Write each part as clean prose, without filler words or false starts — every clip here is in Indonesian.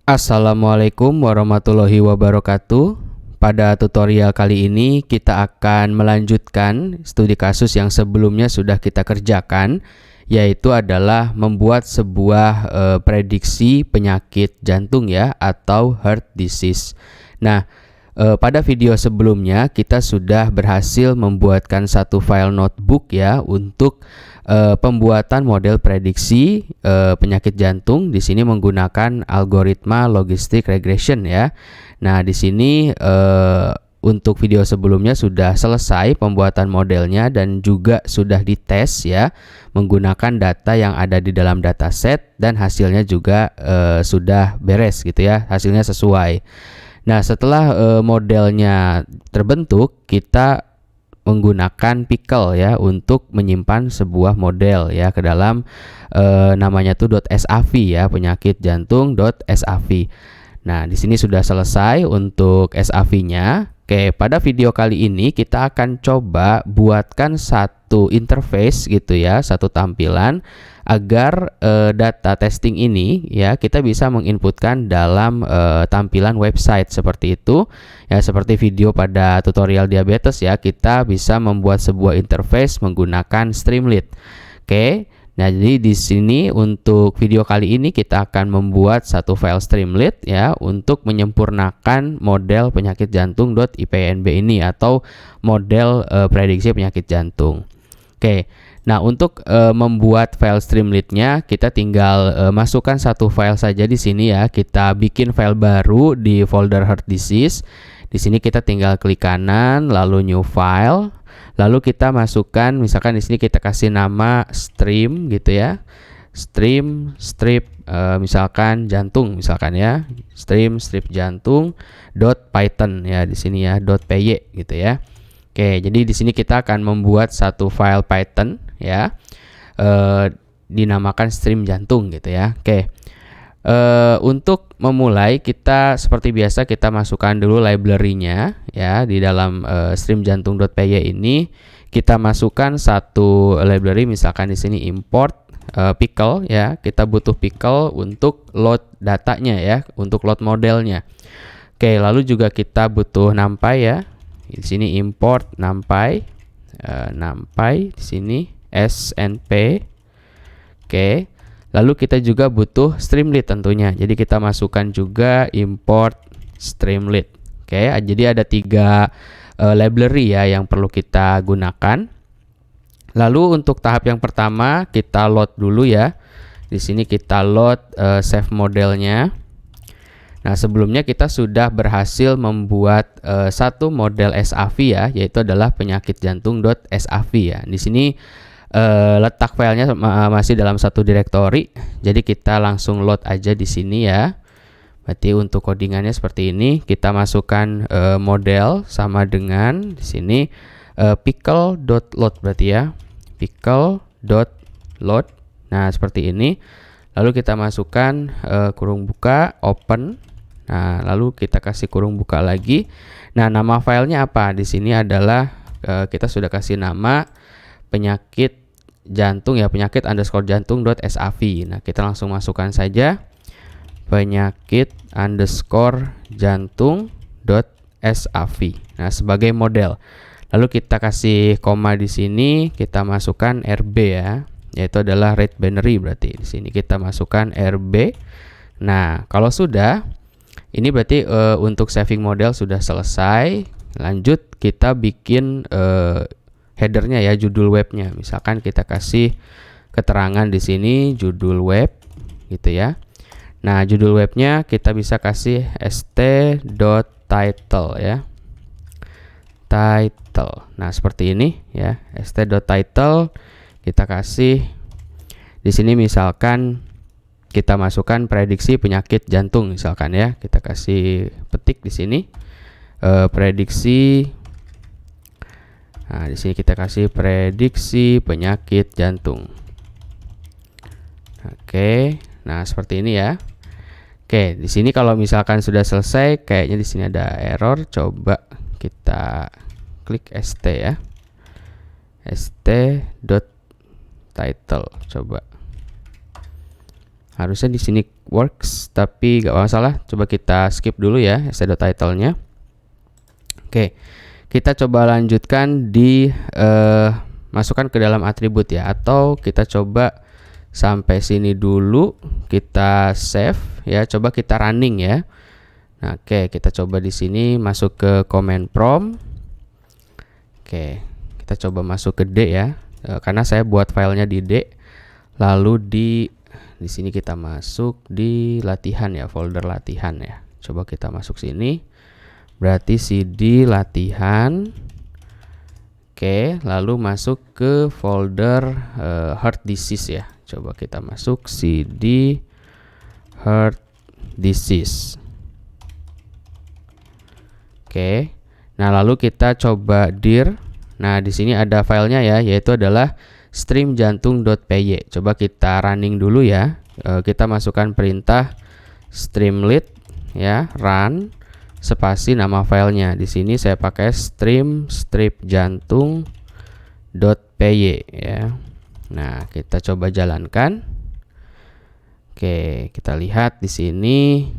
Assalamualaikum warahmatullahi wabarakatuh. Pada tutorial kali ini kita akan melanjutkan studi kasus yang sebelumnya sudah kita kerjakan, yaitu adalah membuat sebuah prediksi penyakit jantung ya, atau heart disease. Nah, pada video sebelumnya kita sudah berhasil membuatkan satu file notebook ya untuk pembuatan model prediksi penyakit jantung. Di sini menggunakan algoritma logistic regression ya. Nah, di sini untuk video sebelumnya sudah selesai pembuatan modelnya dan juga sudah dites ya menggunakan data yang ada di dalam dataset, dan hasilnya juga sudah beres gitu ya, hasilnya sesuai. Nah, setelah modelnya terbentuk, kita menggunakan pickle ya untuk menyimpan sebuah model ya ke dalam namanya tuh .sav ya, penyakit jantung.sav. Nah, di sini sudah selesai untuk SAV-nya. Oke, pada video kali ini kita akan coba buatkan satu interface gitu ya, satu tampilan agar data testing ini ya kita bisa menginputkan dalam tampilan website seperti itu ya, seperti video pada tutorial diabetes ya, kita bisa membuat sebuah interface menggunakan Streamlit. Oke. Nah, jadi di sini untuk video kali ini kita akan membuat satu file Streamlit ya untuk menyempurnakan model penyakit jantung.ipnb ini atau model prediksi penyakit jantung. Oke. Nah, untuk membuat file Streamlit-nya kita tinggal masukkan satu file saja di sini ya. Kita bikin file baru di folder heart disease. Di sini kita tinggal klik kanan lalu new file. Lalu kita masukkan, misalkan di sini kita kasih nama stream gitu ya, stream strip misalkan jantung misalkan ya, stream strip jantung .python ya di sini ya, .py gitu ya. Oke, jadi di sini kita akan membuat satu file Python ya, dinamakan stream jantung gitu ya. Oke. Untuk memulai kita seperti biasa kita masukkan dulu library-nya ya di dalam stream jantung.py ini. Kita masukkan satu library, misalkan di sini import pickle ya. Kita butuh pickle untuk load datanya ya, untuk load modelnya. Oke, lalu juga kita butuh numpy ya. Di sini import numpy, numpy di sini snp. Oke. Lalu kita juga butuh Streamlit tentunya. Jadi kita masukkan juga import Streamlit. Oke, jadi ada 3 library ya yang perlu kita gunakan. Lalu untuk tahap yang pertama kita load dulu ya. Di sini kita load save modelnya. Nah, sebelumnya kita sudah berhasil membuat satu model SAV ya, yaitu adalah penyakit jantung.sav ya. Di sini letak filenya masih dalam satu direktori, jadi kita langsung load aja di sini ya. Berarti untuk codingannya seperti ini, kita masukkan model sama dengan di sini pickle.load berarti ya, pickle.load. Nah, seperti ini. Lalu kita masukkan kurung buka open. Nah, lalu kita kasih kurung buka lagi. Nah, nama filenya apa? Di sini adalah kita sudah kasih nama penyakit jantung ya, penyakit underscore jantung.sav. Nah, kita langsung masukkan saja penyakit underscore jantung.sav. Nah, sebagai model. Lalu kita kasih koma di sini, kita masukkan RB ya, yaitu adalah rate binary berarti. Di sini kita masukkan RB. Nah, kalau sudah, ini berarti untuk saving model sudah selesai. Lanjut kita bikin headernya ya, judul webnya. Misalkan kita kasih keterangan di sini judul web gitu ya. Nah, judul webnya kita bisa kasih st.title ya. Title. Nah, seperti ini ya. st.title kita kasih di sini, misalkan kita masukkan prediksi penyakit jantung misalkan ya. Kita kasih petik di sini prediksi. Nah, di sini kita kasih prediksi penyakit jantung. Oke, nah seperti ini ya. Oke, di sini kalau misalkan sudah selesai, kayaknya di sini ada error. Coba kita klik st ya, st.title. Coba. Harusnya di sini works, tapi gak masalah. Coba kita skip dulu ya st.title-nya. Oke, kita coba lanjutkan di masukkan ke dalam atribut ya, atau kita coba sampai sini dulu, kita save ya, coba kita running ya. Nah, oke, kita coba di sini masuk ke command prompt. Oke, kita coba masuk ke D ya, karena saya buat filenya di D. Lalu di sini kita masuk di latihan ya, folder latihan ya. Coba kita masuk sini. Berarti cd latihan. Oke, lalu masuk ke folder heart disease ya. Coba kita masuk cd heart disease. Oke. Nah, lalu kita coba dir. Nah, di sini ada filenya ya, yaitu adalah streamjantung.py. Coba kita running dulu ya. Kita masukkan perintah streamlit ya, run spasi nama filenya. Di sini saya pakai streamjantung.py ya. Nah, kita coba jalankan. Oke, kita lihat di sini.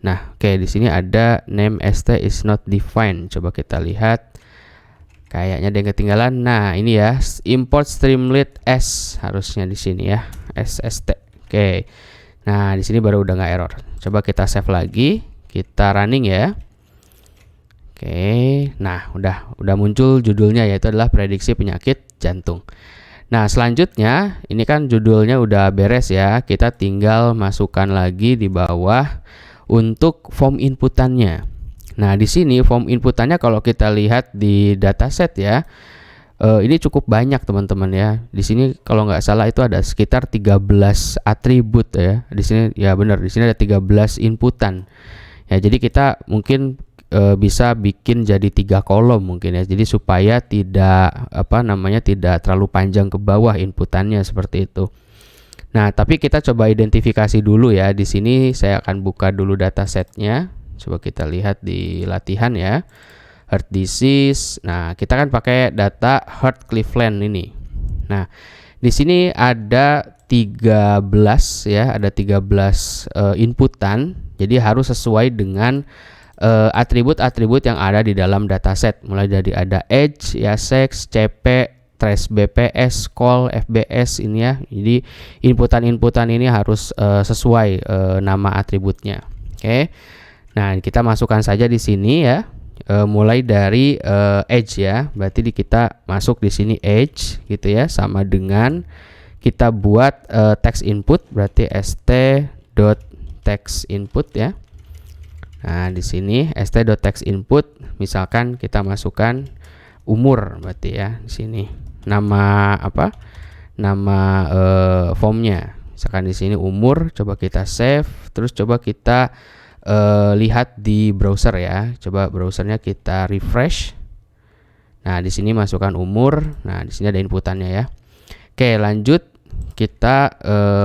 Nah, oke, di sini ada name st is not defined. Coba kita lihat. Kayaknya ada yang ketinggalan. Nah, ini ya, import streamlit s harusnya di sini ya, sst. Oke. Nah, di sini baru udah nggak error. Coba kita save lagi, kita running ya. Oke. Nah, udah muncul judulnya, yaitu adalah prediksi penyakit jantung. Nah, selanjutnya ini kan judulnya udah beres ya. Kita tinggal masukkan lagi di bawah untuk form inputannya. Nah, di sini form inputannya kalau kita lihat di dataset ya, ini cukup banyak teman-teman ya. Di sini kalau nggak salah itu ada sekitar 13 atribut ya. Di sini ya benar, di sini ada 13 inputan. Ya, jadi kita mungkin bisa bikin jadi 3 kolom mungkin ya. Jadi supaya tidak tidak terlalu panjang ke bawah inputannya seperti itu. Nah, tapi kita coba identifikasi dulu ya. Di sini saya akan buka dulu datasetnya. Coba kita lihat di latihan ya. Heart disease. Nah, kita kan pakai data Heart Cleveland ini. Nah, di sini ada 13 ya, ada 13 inputan. Jadi harus sesuai dengan atribut-atribut yang ada di dalam dataset. Mulai dari ada age, ya, sex, CP, trace BPS, call, FBS ini ya. Jadi inputan-inputan ini harus sesuai nama atributnya. Oke. Nah, kita masukkan saja di sini ya. Mulai dari age ya. Berarti kita masuk di sini age gitu ya, sama dengan kita buat text input, berarti st.text input ya. Nah, di sini st.text input, misalkan kita masukkan umur berarti ya di sini. Nama apa? Nama formnya. Misalkan di sini umur, coba kita save, terus coba kita lihat di browser ya. Coba browsernya kita refresh. Nah, di sini masukkan umur. Nah, di sini ada inputannya ya. Oke, lanjut kita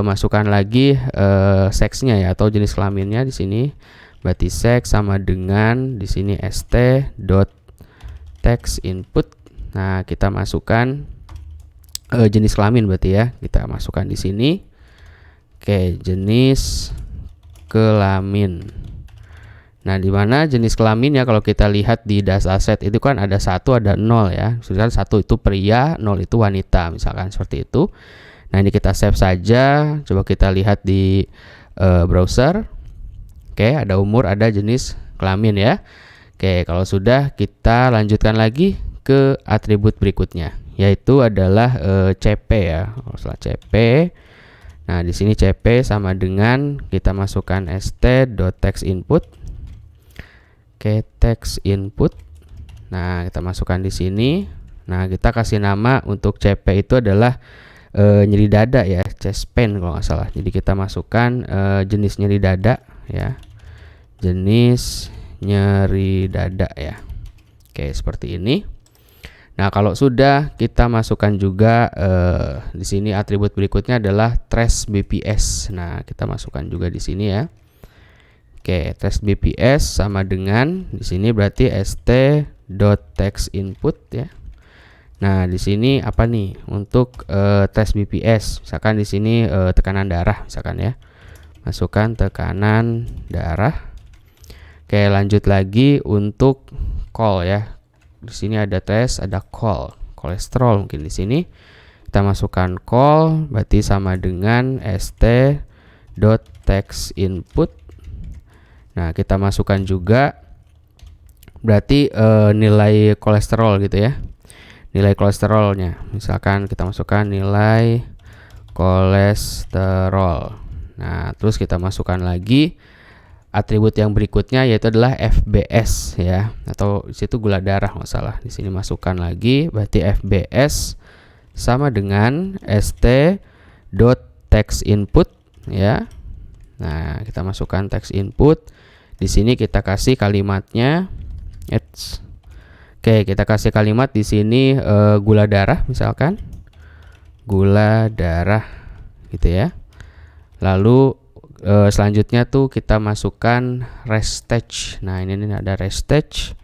masukkan lagi seksnya ya, atau jenis kelaminnya di sini. Berarti seks sama dengan di sini st.text input. Nah, kita masukkan jenis kelamin berarti ya. Kita masukkan di sini. Oke, jenis kelamin. Nah, di mana jenis kelamin ya, kalau kita lihat di dataset itu kan ada 1, ada 0 ya. Misalkan 1 itu pria, 0 itu wanita, misalkan seperti itu. Nah, ini kita save saja. Coba kita lihat di browser. Oke, ada umur, ada jenis kelamin ya. Oke, kalau sudah, kita lanjutkan lagi ke atribut berikutnya, yaitu adalah CP ya. Setelah CP, nah di sini CP sama dengan kita masukkan st.text input. Oke, text input. Nah, kita masukkan di sini. Nah, kita kasih nama untuk CP itu adalah nyeri dada ya, chest pain kalau nggak salah. Jadi kita masukkan jenis nyeri dada ya, jenis nyeri dada ya. Oke, seperti ini. Nah, kalau sudah, kita masukkan juga di sini atribut berikutnya adalah trace BPS. Nah, kita masukkan juga di sini ya. Oke, trace BPS sama dengan di sini berarti st.text input ya. Nah, di sini apa nih? Untuk tes BPS, misalkan di sini tekanan darah misalkan ya. Masukkan tekanan darah. Oke, lanjut lagi untuk call ya. Di sini ada tes, ada call. Kolesterol mungkin di sini. Kita masukkan call, berarti sama dengan st.text input. Nah, kita masukkan juga berarti nilai kolesterol gitu ya. Nilai kolesterolnya. Misalkan kita masukkan nilai kolesterol. Nah, terus kita masukkan lagi atribut yang berikutnya, yaitu adalah FBS ya, atau di situ gula darah masalah. Di sini masukkan lagi, berarti FBS sama dengan st.text input ya. Nah, kita masukkan text input. Di sini kita kasih kalimatnya. Oke, kita kasih kalimat di sini gula darah misalkan. Gula darah gitu ya. Lalu selanjutnya tuh kita masukkan restage. Nah, ini ada restage.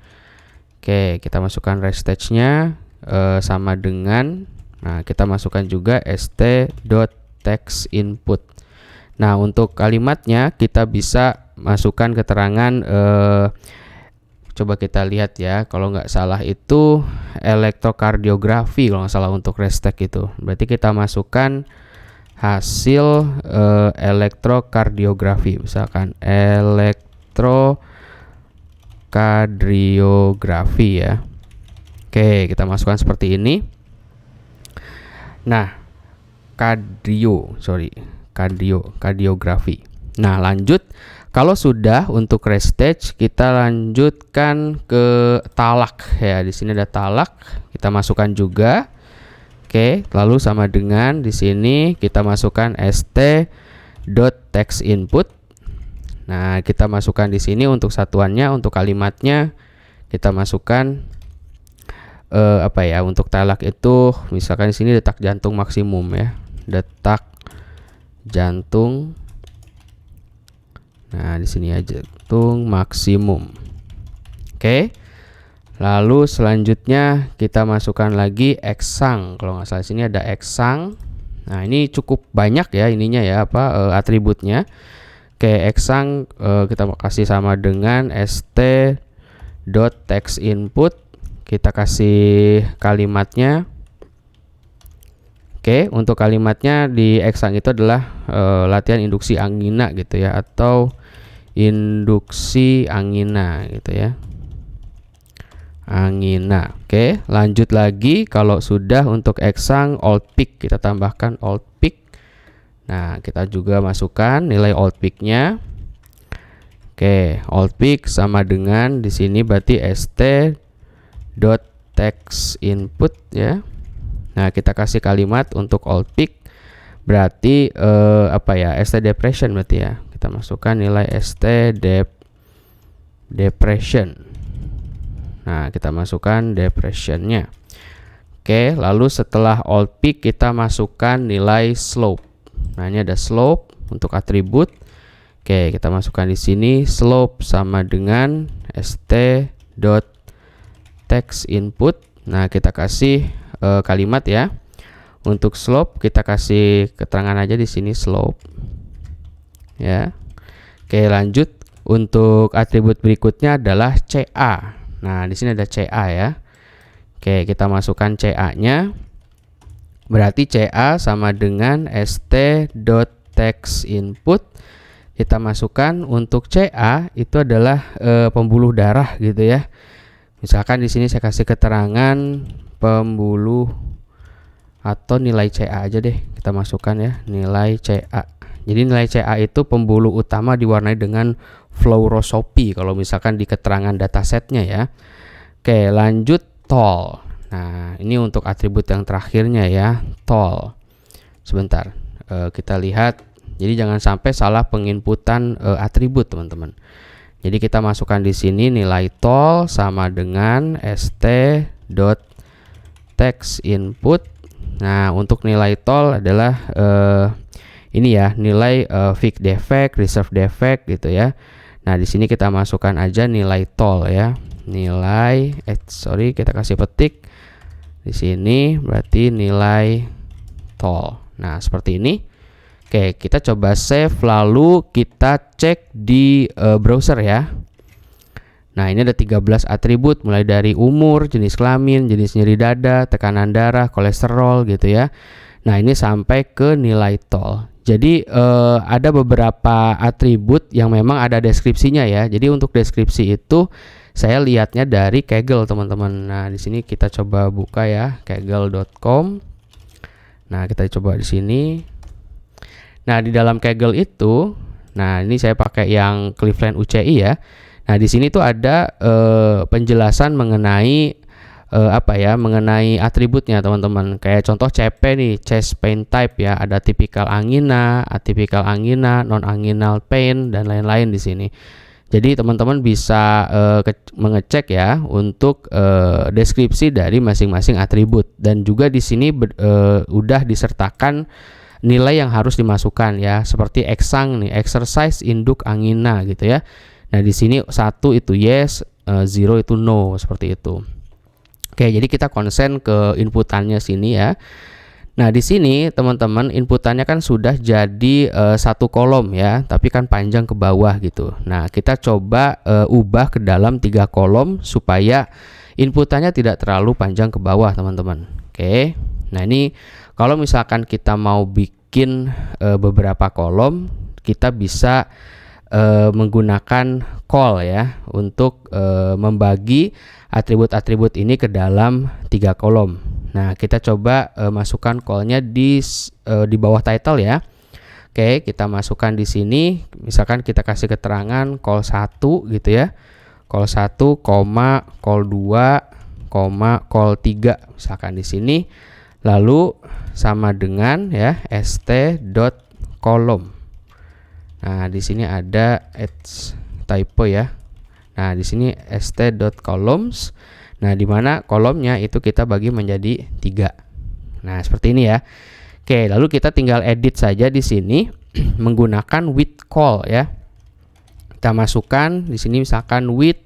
Oke, kita masukkan restage-nya sama dengan, nah, kita masukkan juga st.text input. Nah, untuk kalimatnya kita bisa masukkan keterangan coba kita lihat ya, kalau nggak salah itu elektrokardiografi kalau nggak salah untuk restage itu. Berarti kita masukkan hasil elektrokardiografi, misalkan elektrokardiografi ya. Oke, kita masukkan seperti ini. Nah, kardiografi. Nah, lanjut. Kalau sudah untuk restage, kita lanjutkan ke talak ya. Di sini ada talak, kita masukkan juga. Oke, lalu sama dengan di sini kita masukkan st.text input. Nah, kita masukkan di sini untuk satuannya, untuk kalimatnya kita masukkan apa ya? Untuk talak itu misalkan di sini detak jantung maksimum ya. Detak jantung. Nah, di sini aja jantung maksimum. Oke. Lalu selanjutnya kita masukkan lagi eksang. Kalau nggak salah sini ada eksang. Nah, ini cukup banyak ya ininya ya, atributnya. Oke, eksang kita kasih sama dengan st.text input. Kita kasih kalimatnya. Oke, untuk kalimatnya di eksang itu adalah latihan induksi angina gitu ya, atau induksi angina gitu ya. Angina. Oke, lanjut lagi. Kalau sudah untuk eksang old peak, kita tambahkan old peak. Nah, kita juga masukkan nilai old peak-nya. Oke, old peak sama dengan di sini berarti st.text input ya. Nah, kita kasih kalimat untuk old peak. Berarti apa ya? ST depression berarti ya. Kita masukkan nilai ST depression. Nah, kita masukkan depressionnya. Oke, lalu setelah old peak kita masukkan nilai slope. Nah, ini ada slope untuk atribut. Oke, kita masukkan di sini slope sama dengan st.text input. Nah, kita kasih kalimat ya. Untuk slope kita kasih keterangan aja di sini slope. Ya. Oke, lanjut. Untuk atribut berikutnya adalah CA. Nah, di sini ada CA ya. Oke, kita masukkan CA-nya. Berarti CA sama dengan st.text input. Kita masukkan untuk CA itu adalah pembuluh darah gitu ya. Misalkan di sini saya kasih keterangan pembuluh atau nilai CA aja deh. Kita masukkan ya, nilai CA. Jadi nilai CA itu pembuluh utama diwarnai dengan fluoroscopy kalau misalkan di keterangan datasetnya ya. Oke, lanjut tol. Nah, ini untuk atribut yang terakhirnya ya, tol. Sebentar, kita lihat. Jadi jangan sampai salah penginputan atribut teman-teman. Jadi kita masukkan di sini nilai tol sama dengan st.text input. Nah, untuk nilai tol adalah ini ya, nilai fixed defect, reserve defect gitu ya. Nah, di sini kita masukkan aja nilai tol ya. Nilai kita kasih petik Di sini berarti nilai tol. Nah, seperti ini. Oke, kita coba save lalu kita cek di browser ya. Nah, ini ada 13 atribut mulai dari umur, jenis kelamin, jenis nyeri dada, tekanan darah, kolesterol gitu ya. Nah, ini sampai ke nilai tol. Jadi ada beberapa atribut yang memang ada deskripsinya ya. Jadi untuk deskripsi itu saya lihatnya dari Kaggle, teman-teman. Nah, di sini kita coba buka ya, kaggle.com. Nah, kita coba di sini. Nah, di dalam Kaggle itu, nah ini saya pakai yang Cleveland UCI ya. Nah, di sini tuh ada penjelasan mengenai mengenai atributnya, teman-teman. Kayak contoh CP nih, chest pain type ya, ada tipikal angina, atipikal angina, non anginal pain dan lain-lain di sini. Jadi teman-teman bisa mengecek ya untuk deskripsi dari masing-masing atribut, dan juga di sini udah disertakan nilai yang harus dimasukkan ya, seperti eksang nih, exercise induk angina gitu ya. Nah, di sini 1 itu yes, 0 itu no, seperti itu. Oke, jadi kita konsen ke inputannya sini ya. Nah, di sini teman-teman inputannya kan sudah jadi 1 kolom ya, tapi kan panjang ke bawah gitu. Nah, kita coba ubah ke dalam 3 kolom supaya inputannya tidak terlalu panjang ke bawah, teman-teman. Oke. Nah, ini kalau misalkan kita mau bikin beberapa kolom, kita bisa menggunakan call ya untuk membagi atribut-atribut ini ke dalam 3 kolom. Nah, kita coba masukkan callnya di bawah title ya. Oke, kita masukkan di sini. Misalkan kita kasih keterangan call 1 gitu ya. Call 1, call 2, call 3 misalkan di sini. Lalu sama dengan ya st.column. Nah, di sini ada typo ya. Nah, di sini st.columns. Nah, di mana kolomnya itu kita bagi menjadi 3. Nah, seperti ini ya. Oke, lalu kita tinggal edit saja di sini menggunakan with call ya. Kita masukkan di sini misalkan with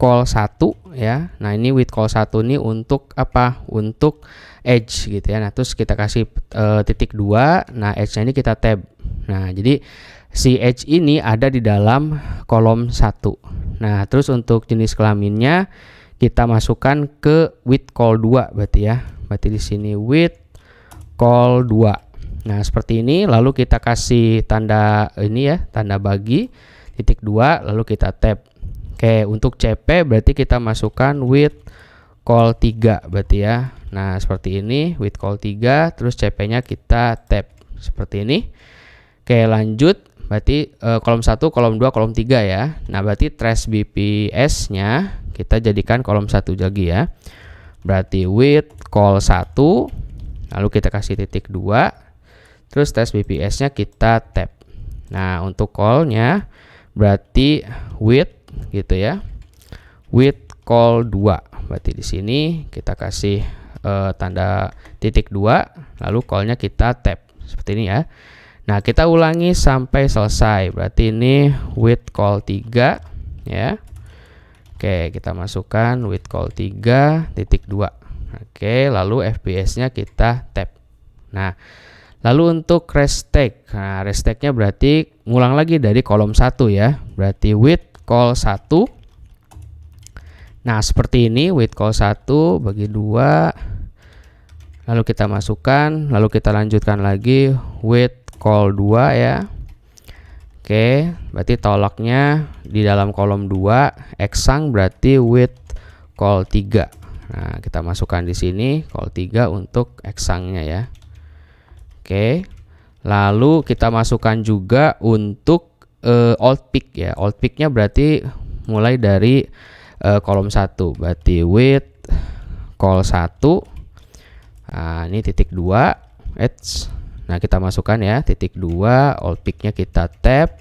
call 1 ya. Nah, ini with call 1 ini untuk apa? Untuk edge gitu ya. Nah, terus kita kasih titik 2. Nah, edge-nya ini kita tab. Nah, jadi si edge ini ada di dalam kolom 1. Nah, terus untuk jenis kelaminnya kita masukkan ke with call 2 berarti ya. Berarti di sini with call 2. Nah, seperti ini. Lalu kita kasih tanda ini ya, tanda bagi titik 2 lalu kita tab. Oke, untuk CP berarti kita masukkan with call 3 berarti ya. Nah, seperti ini with call 3, terus CP-nya kita tab seperti ini. Oke, lanjut. Berarti kolom 1, kolom 2, kolom 3 ya. Nah, berarti trace BPS-nya kita jadikan kolom 1 lagi ya. Berarti with call 1, lalu kita kasih titik 2, terus trace BPS-nya kita tab. Nah, untuk call-nya berarti with gitu ya. With call 2. Berarti di sini kita kasih tanda titik 2, lalu call-nya kita tab. Seperti ini ya. Nah, kita ulangi sampai selesai. Berarti ini with call 3 ya. Oke, kita masukkan with call 3 titik 2. Oke, lalu FPS-nya kita tab. Nah, lalu untuk restate. Nah, restate-nya berarti ngulang lagi dari kolom 1 ya. Berarti with call 1. Nah, seperti ini with call 1 bagi 2. Lalu kita masukkan, lalu kita lanjutkan lagi with call 2 ya. Oke, berarti tolaknya di dalam kolom 2, eksang berarti with call 3. Nah, kita masukkan di sini call 3 untuk eksangnya ya. Oke. Lalu kita masukkan juga untuk old pick ya. Old pick-nya berarti mulai dari kolom 1. Berarti with call 1. Nah, ini titik 2 edge. Nah, kita masukkan ya titik 2, old pick-nya kita tab.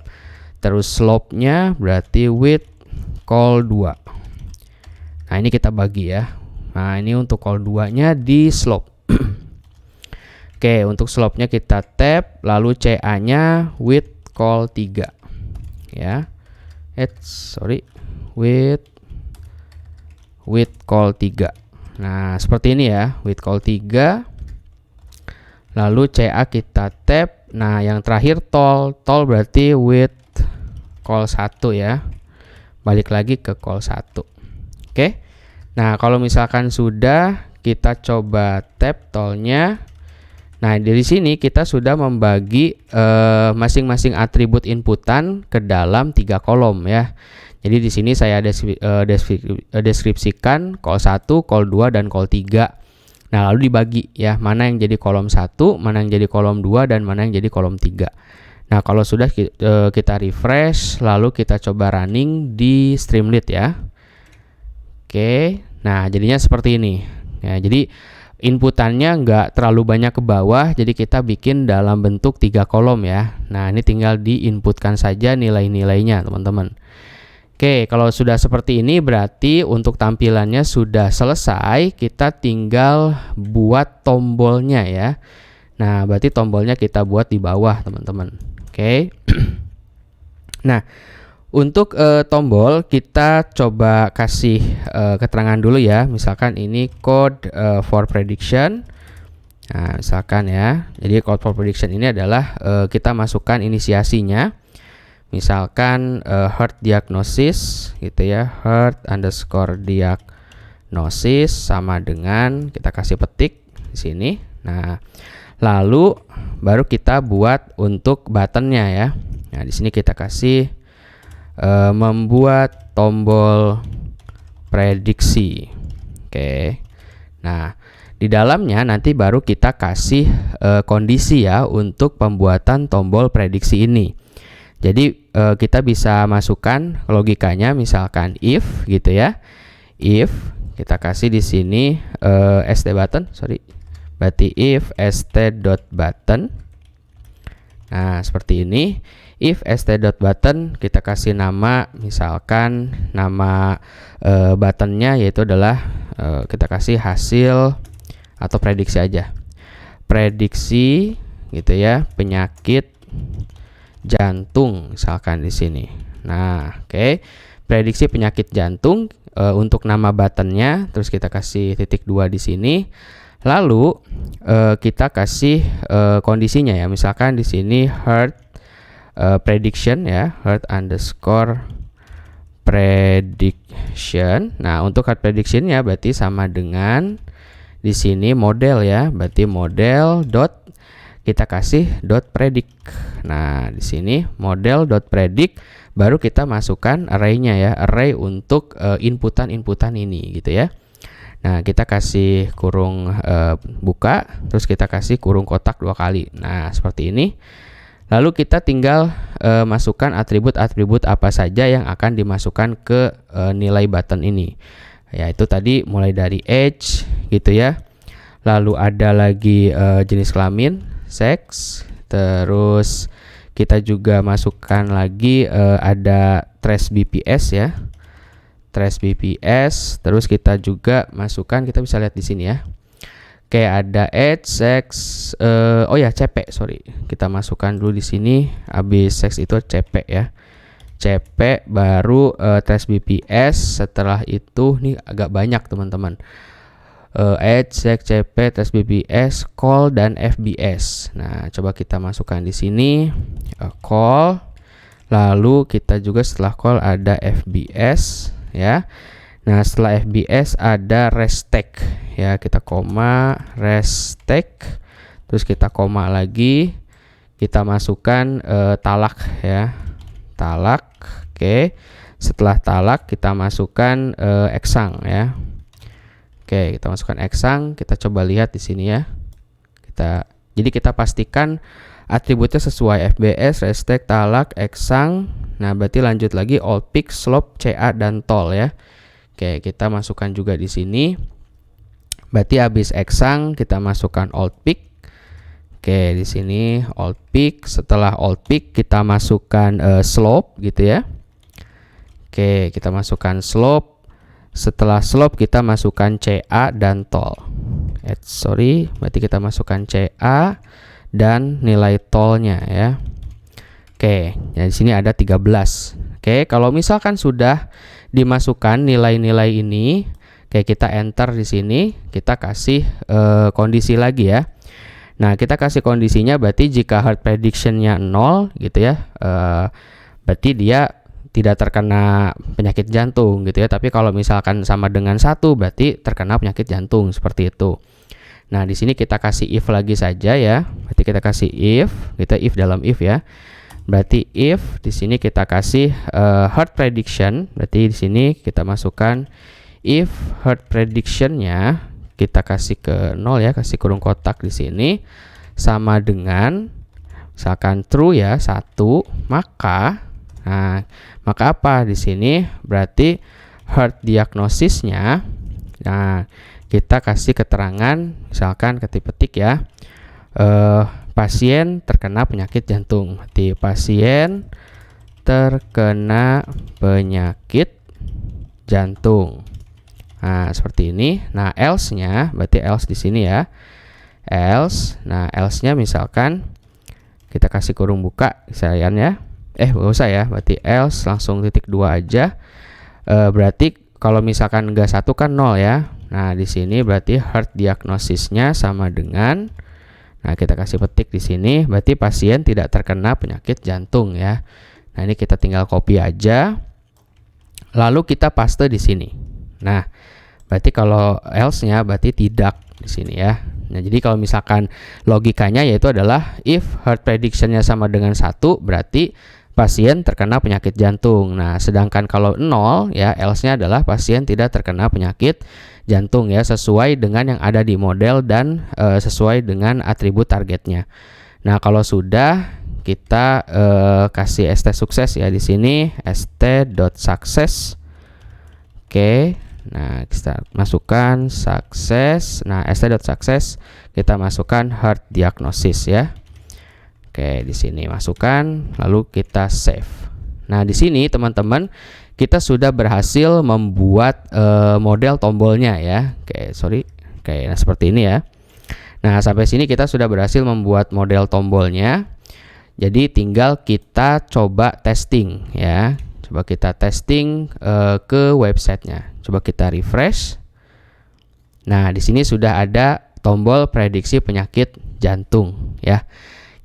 Terus slope-nya berarti with call 2. Nah, ini kita bagi ya. Nah, ini untuk call 2-nya di slope. Oke, untuk slope-nya kita tab, lalu CA-nya with call 3. Ya. With call 3. Nah, seperti ini ya, with call 3. Lalu CA kita tap. Nah, yang terakhir tol berarti with call 1 ya. Balik lagi ke call 1. Oke. Nah, kalau misalkan sudah, kita coba tap tolnya. Nah, dari sini kita sudah membagi masing-masing atribut inputan ke dalam 3 kolom ya. Jadi di sini saya deskripsikan call 1, call 2, dan call 3. Nah, lalu dibagi ya, mana yang jadi kolom 1, mana yang jadi kolom 2, dan mana yang jadi kolom 3. Nah, kalau sudah kita refresh, lalu kita coba running di Streamlit ya. Oke, nah jadinya seperti ini. Ya, jadi inputannya nggak terlalu banyak ke bawah, jadi kita bikin dalam bentuk 3 kolom ya. Nah, ini tinggal diinputkan saja nilai-nilainya teman-teman. Oke, kalau sudah seperti ini berarti untuk tampilannya sudah selesai. Kita tinggal buat tombolnya ya. Nah, berarti tombolnya kita buat di bawah teman-teman. Oke. Nah, untuk tombol kita coba kasih keterangan dulu ya. Misalkan ini code for prediction. Nah, misalkan ya. Jadi code for prediction ini adalah kita masukkan inisiasinya. Misalkan heart diagnosis gitu ya, heart underscore diagnosis sama dengan kita kasih petik di sini. Nah, lalu baru kita buat untuk buttonnya ya. Nah, di sini kita kasih membuat tombol prediksi. Oke. Nah, di dalamnya nanti baru kita kasih kondisi ya untuk pembuatan tombol prediksi ini. Jadi kita bisa masukkan logikanya, misalkan if gitu ya. If kita kasih di sini st button, berarti if st.button. Nah, seperti ini. If st.button kita kasih nama, misalkan nama buttonnya yaitu adalah kita kasih hasil atau prediksi aja. Prediksi gitu ya, penyakit jantung misalkan di sini. Nah, oke. Prediksi penyakit jantung untuk nama buttonnya, terus kita kasih titik 2 di sini. Lalu kita kasih kondisinya ya. Misalkan di sini heart prediction ya, heart underscore prediction. Nah, untuk heart prediction ya berarti sama dengan di sini model ya, berarti model dot kita kasih dot predict. Nah, di sini model dot predict, baru kita masukkan array-nya ya, array untuk inputan ini gitu ya. Nah, kita kasih kurung buka, terus kita kasih kurung kotak 2 kali. Nah, seperti ini. Lalu kita tinggal masukkan atribut-atribut apa saja yang akan dimasukkan ke nilai button ini. Yaitu tadi mulai dari age gitu ya. Lalu ada lagi jenis kelamin, sex, terus kita juga masukkan lagi ada trace BPS ya, trace BPS, terus kita juga masukkan, kita bisa lihat di sini ya, kayak ada age, sex, oh ya CP, kita masukkan dulu di sini, habis sex itu CP ya, CP baru trace BPS, setelah itu nih agak banyak teman-teman. Age, sex, CP, trace BPS, call, dan FBS. Nah, coba kita masukkan di sini call. Lalu kita juga setelah call ada FBS ya. Nah, setelah FBS ada restek ya, kita koma restek. Terus kita koma lagi. Kita masukkan talak ya. Talak. Oke. Setelah talak kita masukkan eksang ya. Oke, kita masukkan eksang, kita coba lihat di sini ya. Jadi kita pastikan atributnya sesuai FBS, restek, talak, eksang. Nah, berarti lanjut lagi all pick, slope, CA, dan tol ya. Oke, kita masukkan juga di sini. Berarti habis eksang kita masukkan all pick. Oke, di sini all pick. Setelah all pick kita masukkan slope gitu ya. Oke, kita masukkan slope. Setelah slope kita masukkan CA dan tol. Berarti kita masukkan CA dan nilai tolnya ya. Oke, ya di sini ada 13. Oke, kalau misalkan sudah dimasukkan nilai-nilai ini, Oke, kita enter di sini, kita kasih kondisi lagi ya. Nah, kita kasih kondisinya berarti jika heart prediction-nya 0 gitu ya, berarti dia tidak terkena penyakit jantung gitu ya. Tapi kalau misalkan sama dengan 1 berarti terkena penyakit jantung, seperti itu. Nah, di sini kita kasih if lagi saja ya. Berarti kita kasih if, kita if dalam if ya. Berarti if di sini kita kasih heart prediction, berarti di sini kita masukkan if heart prediction-nya kita kasih ke 0 ya, kasih kurung kotak di sini sama dengan misalkan true ya, 1, maka apa di sini? Berarti heart diagnosisnya, nah kita kasih keterangan misalkan ketik-ketik ya, pasien terkena penyakit jantung. Berarti pasien terkena penyakit jantung. Nah, seperti ini. Nah, else-nya berarti else di sini ya. Else. Nah, else-nya misalkan kita kasih kurung buka misalkan ya. Gak usah ya. Berarti else langsung titik 2 aja. Berarti kalau misalkan enggak 1 kan 0 ya. Nah, di sini berarti heart diagnosisnya sama dengan, nah kita kasih petik di sini, berarti pasien tidak terkena penyakit jantung ya. Nah, ini kita tinggal copy aja. Lalu kita paste di sini. Nah, berarti kalau else-nya berarti tidak di sini ya. Nah, jadi kalau misalkan logikanya yaitu adalah if heart prediction-nya sama dengan 1 berarti pasien terkena penyakit jantung. Nah, sedangkan kalau 0 ya, else-nya adalah pasien tidak terkena penyakit jantung ya, sesuai dengan yang ada di model dan sesuai dengan atribut targetnya. Nah, kalau sudah kita kasih st sukses ya di sini, st.success. Oke. Nah, kita masukkan sukses. Nah, st.success kita masukkan heart diagnosis ya. Oke, di sini masukkan, lalu kita save. Nah, di sini teman-teman kita sudah berhasil membuat model tombolnya ya. Nah seperti ini ya. Nah, sampai sini kita sudah berhasil membuat model tombolnya. Jadi tinggal kita coba testing ya. Coba kita testing ke websitenya. Coba kita refresh. Nah, di sini sudah ada tombol prediksi penyakit jantung ya.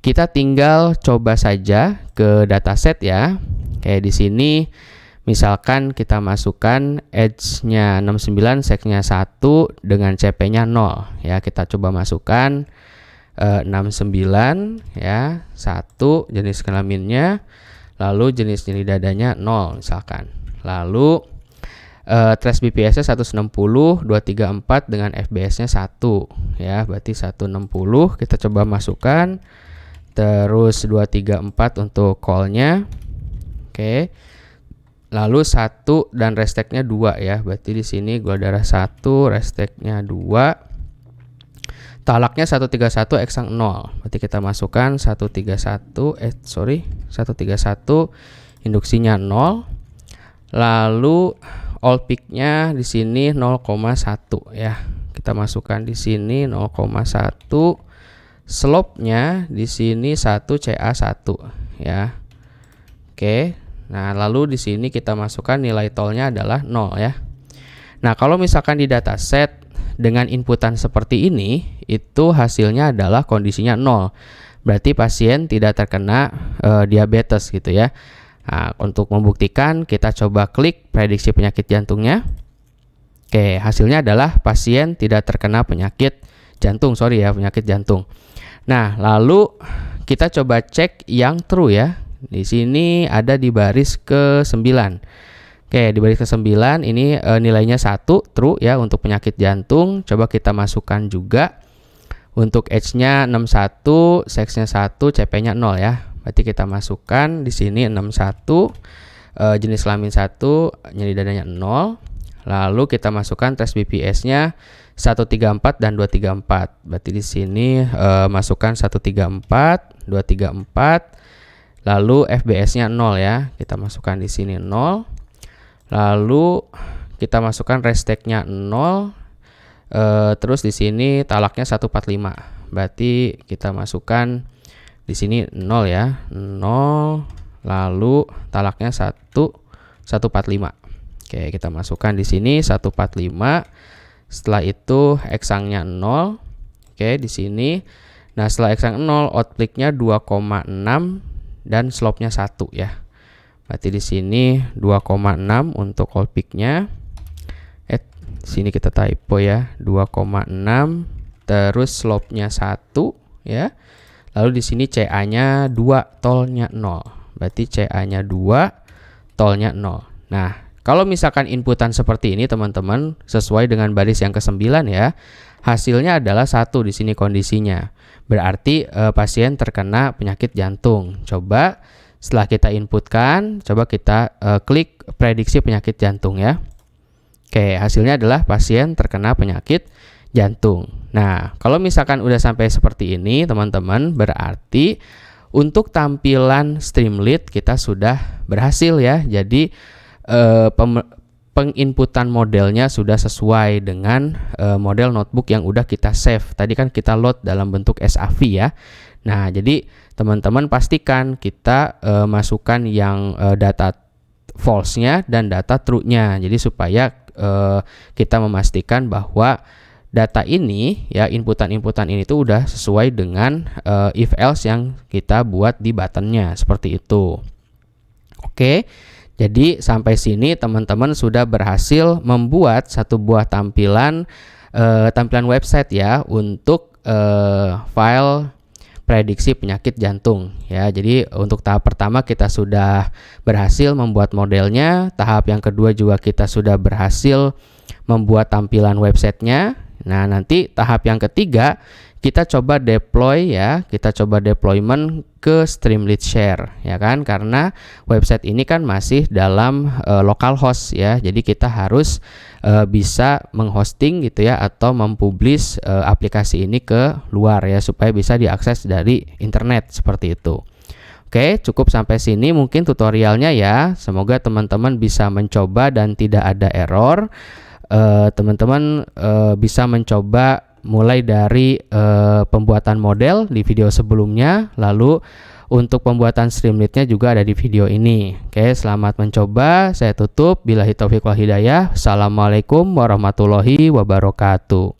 Kita tinggal coba saja ke dataset ya. Kayak di sini misalkan kita masukkan edge-nya 69, sex-nya 1 dengan CP-nya 0 ya. Kita coba masukkan 69 ya, 1 jenis kelaminnya, lalu jenis nyeri dadanya 0 misalkan. Lalu thresh BPS-nya 160, 234 dengan FBS-nya 1 ya. Berarti 160 kita coba masukkan. Terus 234 untuk call-nya. Oke. Lalu 1 dan resteknya 2 ya. Berarti di sini gula darah 1, resteknya 2. Talaknya 131, eksang 0. Berarti kita masukkan 131, 131, induksinya 0. Lalu all peak-nya di sini 0,1 ya. Kita masukkan di sini 0,1. Slope-nya di sini 1 CA1 ya. Oke. Nah, lalu di sini kita masukkan nilai tolnya adalah 0 ya. Nah, kalau misalkan di dataset dengan inputan seperti ini, itu hasilnya adalah kondisinya 0. Berarti pasien tidak terkena diabetes gitu ya. Nah, untuk membuktikan kita coba klik prediksi penyakit jantungnya. Oke, hasilnya adalah pasien tidak terkena penyakit jantung, penyakit jantung. Nah, lalu kita coba cek yang true ya. Di sini ada di baris ke-9. Oke, di baris ke-9 ini nilainya 1 true ya untuk penyakit jantung. Coba kita masukkan juga untuk age-nya 61, sex-nya 1, CP-nya 0 ya. Berarti kita masukkan di sini 61, jenis kelamin 1, nyeri dadanya 0. Lalu kita masukkan thresh BPS-nya 134 dan 234. Berarti di sini masukkan 134, 234. Lalu FBS-nya 0 ya. Kita masukkan di sini 0. Lalu kita masukkan resteknya 0. Terus di sini talaknya 145. Berarti kita masukkan di sini 0 ya. 0. Lalu talaknya 145. Oke, kita masukkan di sini 145. Setelah itu eksangnya 0. Oke, di sini. Nah, setelah eksang 0, outpliknya 2,6 dan slope-nya 1 ya. Berarti di sini 2,6 untuk outpliknya. Sini kita typo ya, 2,6 terus slope-nya 1 ya. Lalu di sini CA-nya 2, tolnya 0. Berarti CA-nya 2, tolnya 0. Nah, kalau misalkan inputan seperti ini teman-teman sesuai dengan baris yang ke-9 ya. Hasilnya adalah 1 di sini kondisinya. Berarti pasien terkena penyakit jantung. Coba setelah kita inputkan, coba kita klik prediksi penyakit jantung ya. Oke, hasilnya adalah pasien terkena penyakit jantung. Nah, kalau misalkan udah sampai seperti ini, teman-teman, berarti untuk tampilan Streamlit kita sudah berhasil ya. Jadi, penginputan modelnya sudah sesuai dengan model notebook yang udah kita save. Tadi kan kita load dalam bentuk SAV ya. Nah, jadi teman-teman pastikan kita masukkan yang data false-nya dan data true-nya. Jadi supaya kita memastikan bahwa data ini ya, inputan-inputan ini tuh udah sesuai dengan if else yang kita buat di buttonnya seperti itu. Oke, jadi sampai sini teman-teman sudah berhasil membuat satu buah tampilan website ya untuk file prediksi penyakit jantung ya. Jadi untuk tahap pertama kita sudah berhasil membuat modelnya, tahap yang kedua juga kita sudah berhasil membuat tampilan websitenya. Nah, nanti tahap yang ketiga kita coba deploy ya, kita coba deployment ke Streamlit Share ya kan, karena website ini kan masih dalam localhost ya. Jadi kita harus bisa menghosting gitu ya, atau mempublish aplikasi ini ke luar ya, supaya bisa diakses dari internet seperti itu. Oke, cukup sampai sini mungkin tutorialnya ya. Semoga teman-teman bisa mencoba dan tidak ada error. Teman-teman bisa mencoba mulai dari pembuatan model di video sebelumnya, lalu untuk pembuatan Streamlit-nya juga ada di video ini. Oke, selamat mencoba. Saya tutup. Billahi taufiq wal hidayah. Assalamualaikum warahmatullahi wabarakatuh.